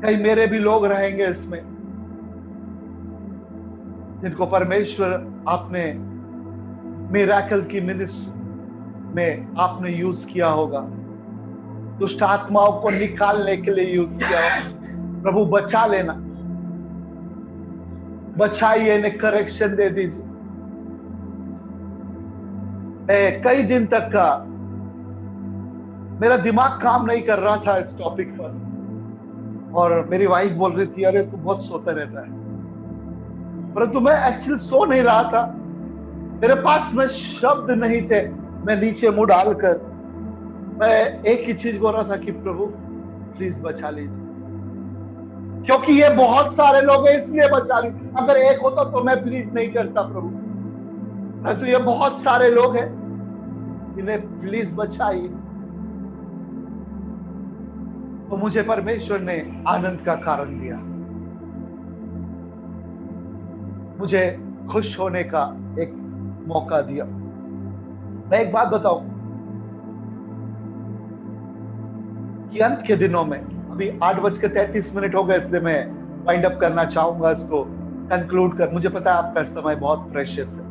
कई मेरे भी लोग रहेंगे इसमें जिनको परमेश्वर आपने मिरेकल की मिनिस्ट्री में आपने यूज किया होगा, दुष्ट आत्माओं को निकालने के लिए यूज किया होगा। प्रभु बचा लेना, बचाइए, इन्हें करेक्शन दे दीजिए। कई दिन तक का मेरा दिमाग काम नहीं कर रहा था इस टॉपिक पर, और मेरी वाइफ बोल रही थी अरे तू बहुत सोता रहता है, परंतु मैं एक्चुअली सो नहीं रहा था। मेरे पास में शब्द नहीं थे। मैं नीचे मुंह डालकर मैं एक ही चीज बोल रहा था कि प्रभु प्लीज बचा लीजिए, क्योंकि ये बहुत सारे लोग हैं इसलिए बचा लीजिए। अगर एक होता तो मैं प्लीज नहीं करता प्रभु, परंतु ये बहुत सारे लोग हैं, इन्हें प्लीज बचाइए। तो मुझे परमेश्वर ने आनंद का कारण दिया, मुझे खुश होने का एक मौका दिया। मैं एक बात बताऊं कि अंत के दिनों में, अभी 8:33 हो गए, इसलिए मैं वाइंड अप करना चाहूंगा, इसको कंक्लूड कर। मुझे पता है आपका समय बहुत प्रेशियस है,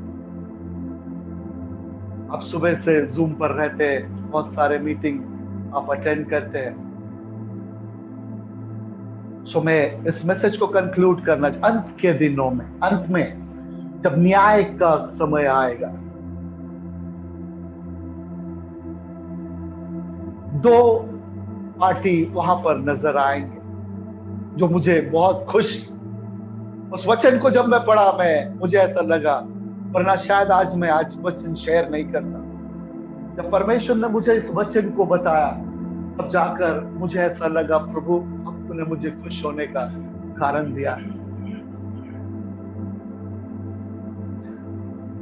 आप सुबह से जूम पर रहते हैं, बहुत सारे मीटिंग आप अटेंड करते हैं। सो मैं इस मैसेज को कंक्लूड करना, अंत के दिनों में, अंत में जब न्याय का समय आएगा, दो पार्टी वहां पर नजर आएंगे जो मुझे बहुत खुश, उस वचन को जब मैं पढ़ा मुझे ऐसा लगा, वरना शायद आज मैं वचन शेयर नहीं करता। जब परमेश्वर ने मुझे इस वचन को बताया तब जाकर मुझे ऐसा लगा प्रभु आपने मुझे खुश होने का कारण दिया है।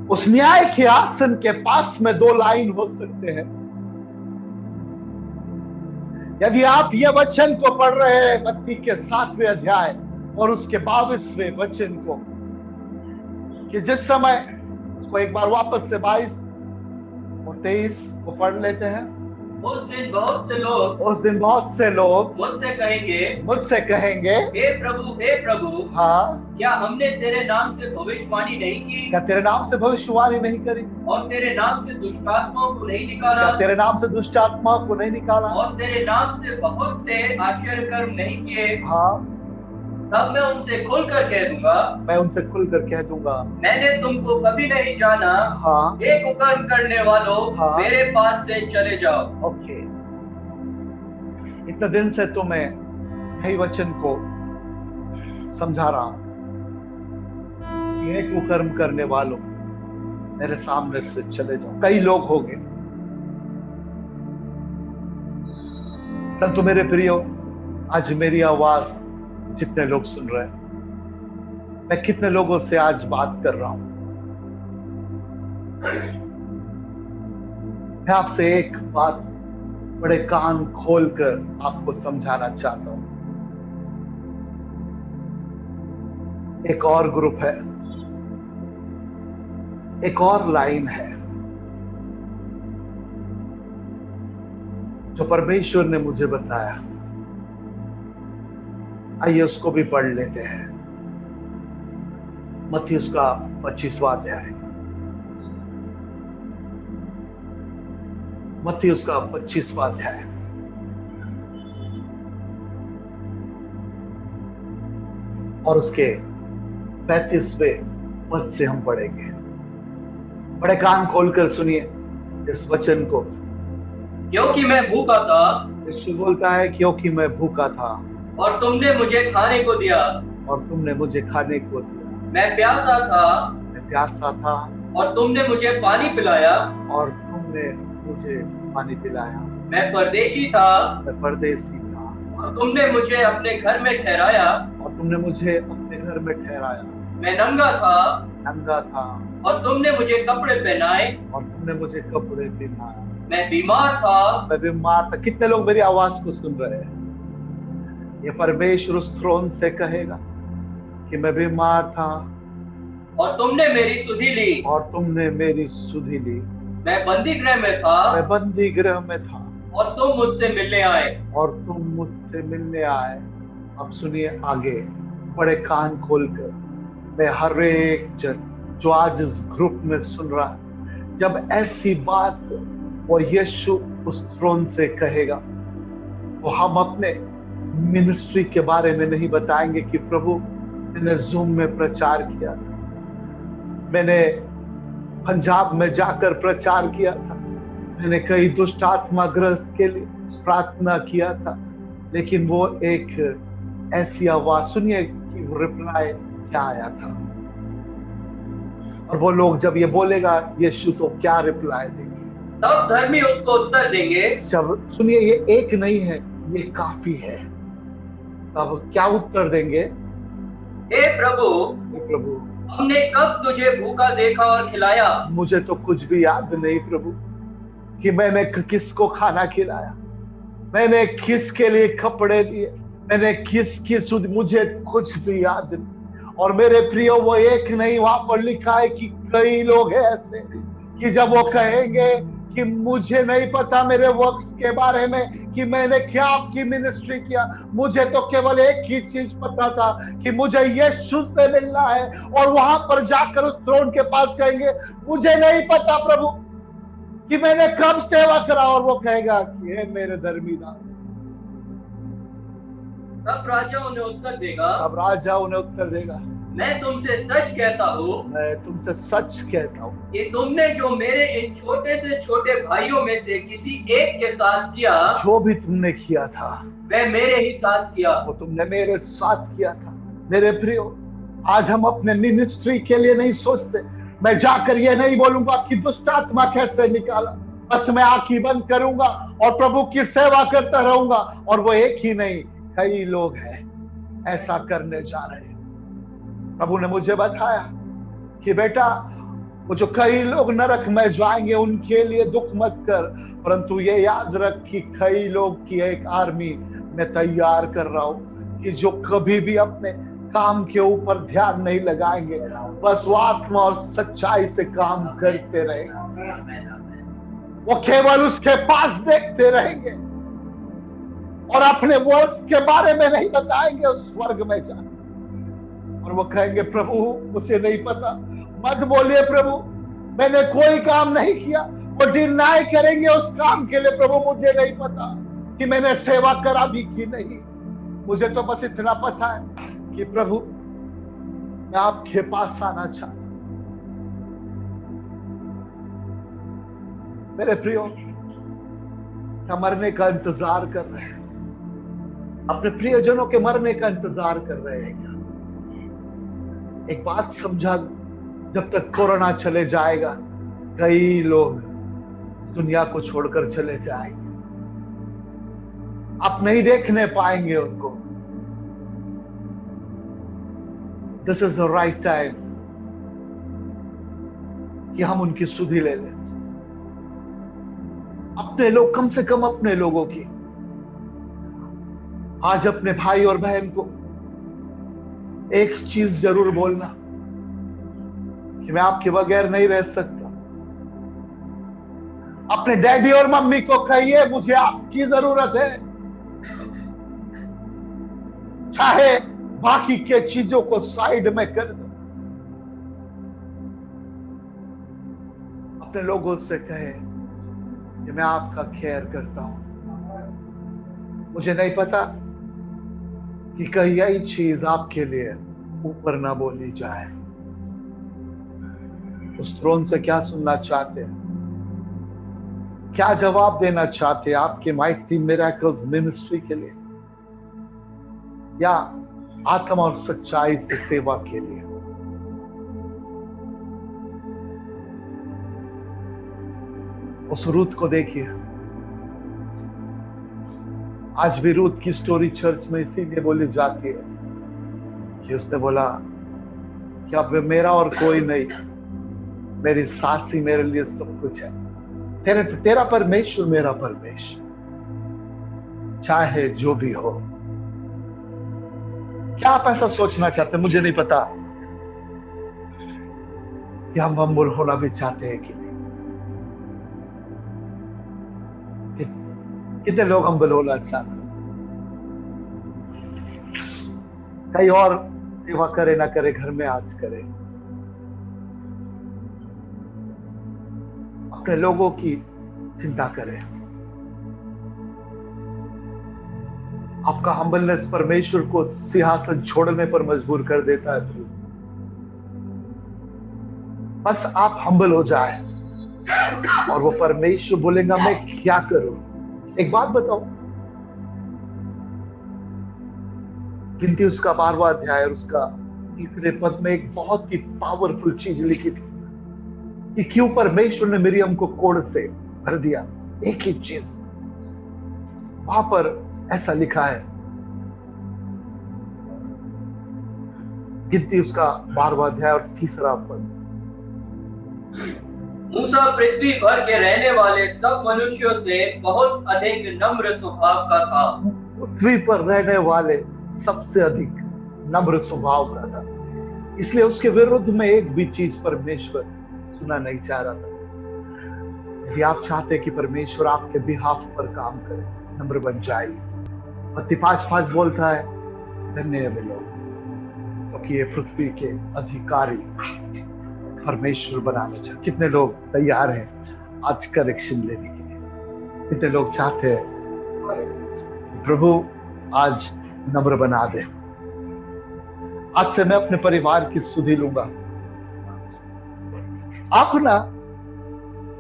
उस न्याय के आसन के पास में दो लाइन हो सकते हैं। यदि आप ये वचन को पढ़ रहे हैं, मत्ती के 7वें अध्याय और उसके 22वें वचन को, कि जिस समय, उसको एक बार वापस से 22 और 23 को पढ़ लेते हैं। उस दिन बहुत से लोग मुझसे कहेंगे हे प्रभु, हाँ, क्या हमने तेरे नाम से भविष्यवाणी नहीं की? क्या तेरे नाम से भविष्यवाणी नहीं करी? और तेरे नाम से दुष्टात्माओं को नहीं निकाला? क्या तेरे नाम से दुष्ट आत्माओं को नहीं निकाला? और तेरे नाम से बहुत से आश्चर्य कर्म नहीं किए? हाँ, तब मैं उनसे खुलकर कह दूंगा मैंने तुमको कभी नहीं जाना। हाँ, हे कुकर्म करने वालों, हाँ, मेरे पास से चले जाओ। ओके। इतने दिन से तो मैं यही वचन को समझा रहा हूं, ये कुकर्म करने वालों मेरे सामने से चले जाओ। कई लोग होंगे, परंतु मेरे प्रियो, आज मेरी आवाज जितने लोग सुन रहे हैं, मैं कितने लोगों से आज बात कर रहा हूं। मैं आपसे एक बात बड़े कान खोलकर आपको समझाना चाहता हूं। एक और ग्रुप है, एक और लाइन है जो परमेश्वर ने मुझे बताया। आइए उसको भी पढ़ लेते हैं। मत्ती उसका 25वां अध्याय, मत्ती उसका 25वां अध्याय और उसके 35वें पद से हम पढ़ेंगे। बड़े कान खोलकर सुनिए इस वचन को। क्योंकि मैं भूखा था, यीशु बोलता है, क्योंकि मैं भूखा था और तुमने मुझे खाने को दिया। और तुमने मुझे खाने को दिया। मैं प्यासा था और तुमने मुझे पानी पिलाया। और तुमने मुझे पानी पिलाया। मैं परदेशी था और तुमने मुझे अपने घर में ठहराया। और तुमने मुझे अपने घर में ठहराया। मैं नंगा था और तुमने मुझे कपड़े पहनाए। और तुमने मुझे कपड़े पहनाए। मैं बीमार था। कितने लोग मेरी आवाज को सुन रहे हैं? ये परमेश्वर उस थ्रोन से कहेगा कि मैं बीमार था और तुमने मेरी सुधि ली। मैं बंदी गृह में था और और तुम मुझसे मिलने आए। अब सुनिए आगे, बड़े कान खोलकर। मैं हर एक जन जो आज इस ग्रुप में सुन रहा है, जब ऐसी बात वो यीशु उस थ्रोन से कहेगा, तो हम अपने मिनिस्ट्री के बारे में नहीं बताएंगे कि प्रभु मैंने जूम में प्रचार किया था, मैंने पंजाब में जाकर प्रचार किया था, मैंने कई दुष्ट आत्माग्रस्त के लिए प्रार्थना किया था। लेकिन वो एक ऐसी आवाज सुनिए कि रिप्लाई क्या आया था। और वो लोग जब ये बोलेगा यीशु, तो क्या रिप्लाई देंगे? तब धर्मी उसको उत्तर देंगे, जब सुनिए, ये एक नहीं है, ये काफी है। तब क्या उत्तर देंगे? हे प्रभु, प्रभु हमने कब तुझे भूखा देखा और खिलाया, मुझे तो कुछ भी याद नहीं प्रभु कि मैंने किसको खाना खिलाया, मैंने किसके लिए कपड़े दिए, मैंने किसकी सुध, मुझे कुछ भी याद नहीं। और मेरे प्रियो, वो एक नहीं, वहां पर लिखा है कि कई लोग हैं ऐसे कि जब वो कहेंगे कि मुझे नहीं पता मेरे वर्क्स के बारे में कि मैंने क्या आपकी मिनिस्ट्री किया, मुझे तो केवल एक ही चीज पता था कि मुझे यीशु से मिलना है। और वहां पर जाकर उस थ्रोन के पास कहेंगे मुझे नहीं पता प्रभु कि मैंने कब सेवा करा। और वो कहेगा कि हे मेरे धर्मी दास। तब राजा उन्हें उत्तर देगा, अब राजा उन्हें उत्तर देगा, मैं तुमसे सच कहता हूँ, मैं तुमसे सच कहता हूँ कि तुमने जो मेरे इन छोटे से छोटे भाइयों में से किसी एक के साथ किया, जो भी तुमने किया था वह मेरे ही साथ किया। वो तुमने मेरे साथ किया था। मेरे प्रियो, आज हम अपने मिनिस्ट्री के लिए नहीं सोचते। मैं जाकर ये नहीं बोलूंगा कि दुष्ट आत्मा कैसे निकाला, बस मैं आंखें बंद करूंगा और प्रभु की सेवा करता रहूंगा। और वो एक ही नहीं, कई लोग हैं ऐसा करने जा रहे हैं। प्रभु ने मुझे बताया कि बेटा, वो जो कई लोग नरक में जाएंगे उनके लिए दुख मत कर, परंतु ये याद रख कि कई लोग की एक आर्मी मैं तैयार कर रहा हूं कि जो कभी भी अपने काम के ऊपर ध्यान नहीं लगाएंगे, बस वो आत्मा और सच्चाई से काम करते रहेंगे। वो केवल उसके पास देखते रहेंगे और अपने वर्ड्स के बारे में नहीं बताएंगे उस स्वर्ग में जाकर। और वो कहेंगे प्रभु मुझे नहीं पता। मत बोलिए प्रभु मैंने कोई काम नहीं किया। वो डिनाई करेंगे उस काम के लिए, प्रभु मुझे नहीं पता कि मैंने सेवा करा भी कि नहीं। मुझे तो बस इतना पता है कि प्रभु मैं आपके पास आना चाहता हूं। मेरे प्रियो, क्या मरने का इंतजार कर रहे हैं? अपने प्रियजनों के मरने का इंतजार कर रहे हैं क्या? एक बात समझा, जब तक कोरोना चले जाएगा कई लोग दुनिया को छोड़कर चले जाएंगे, आप नहीं देखने पाएंगे उनको। This is the right time कि हम उनकी सुधि ले लें। अपने लोग, कम से कम अपने लोगों की। आज अपने भाई और बहन को एक चीज जरूर बोलना कि मैं आपके बगैर नहीं रह सकता। अपने डैडी और मम्मी को कहिए मुझे आपकी जरूरत है, चाहे बाकी के चीजों को साइड में कर दो। अपने लोगों से कहे कि मैं आपका केयर करता हूं। मुझे नहीं पता कि कहीं यही चीज आपके लिए ऊपर ना बोली जाए। उस थ्रोन से क्या सुनना चाहते हैं, क्या जवाब देना चाहते हैं आपके माइटी मिरेकल्स मिनिस्ट्री के लिए, या आत्मा और सच्चाई से सेवा के लिए? उस रूथ को देखिए। आज भी रूथ की स्टोरी चर्च में इसीलिए बोली जाती है कि उसने बोला कि अब मेरा और कोई नहीं, मेरी सास ही मेरे लिए सब कुछ है। तेरा परमेश्वर मेरा परमेश्वर, चाहे जो भी हो। क्या आप ऐसा सोचना चाहते हैं? मुझे नहीं पता कि हम हम्बल होना भी चाहते हैं कि नहीं। कितने लोग हम्बल होना चाहते हैं? कहीं और सेवा करे ना करे, घर में आज करे। अपने लोगों की चिंता करे। आपका हम्बलनेस परमेश्वर को सिंहासन छोड़ने पर मजबूर कर देता है प्रभु। बस आप हम्बल हो जाए और वो परमेश्वर बोलेगा मैं क्या करूं। एक बात बताओ, गिनती उसका 12वां अध्याय और उसका 3 पद में एक बहुत ही पावरफुल चीज लिखी थी कि क्यों परमेश्वर ने मिरियम को कोड़ से भर दिया। एक ही चीज वहां पर ऐसा लिखा है, गिनती उसका 12वां अध्याय और 3 पद। मूसा पृथ्वी भर के रहने वाले सब मनुष्यों से बहुत अधिक नम्र स्वभाव का था। पृथ्वी पर रहने वाले सबसे अधिक नम्र स्वभाव का था, इसलिए उसके विरुद्ध में एक भी चीज परमेश्वर सुना नहीं चाह रहा था। यदि आप चाहते हैं कि परमेश्वर आपके बिहाफ पर काम करे, नम्र बन जाइए। मत्ती 5:5 बोलता है, धन्य है वे लोग क्योंकि ये पृथ्वी के अधिकारी परमेश्वर बनाना चाहते। कितने लोग तैयार हैं आज करेक्शन लेने के लिए? कितने लोग चाहते हैं प्रभु आज नम्र बना दे? आज से मैं अपने परिवार की सुधि लूंगा। आप ना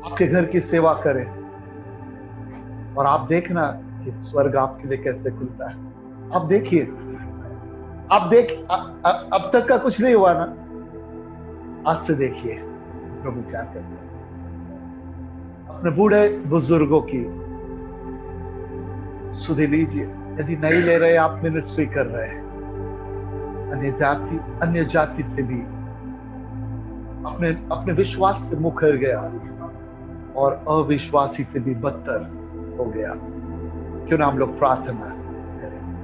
आपके घर की सेवा करें और आप देखना कि स्वर्ग आपके लिए कैसे खुलता है। आप देखिए, आप अब तक का कुछ नहीं हुआ ना, आज से देखिए प्रभु क्या करता है। अपने बूढ़े बुजुर्गों की सुधि लीजिए। यदि नहीं ले रहे, आप मिनिस्ट्री कर रहे हैं, अन्य जाति से भी अपने विश्वास से मुकर गया और अविश्वासी से भी बदतर हो गया। क्यों ना हम लोग प्रार्थना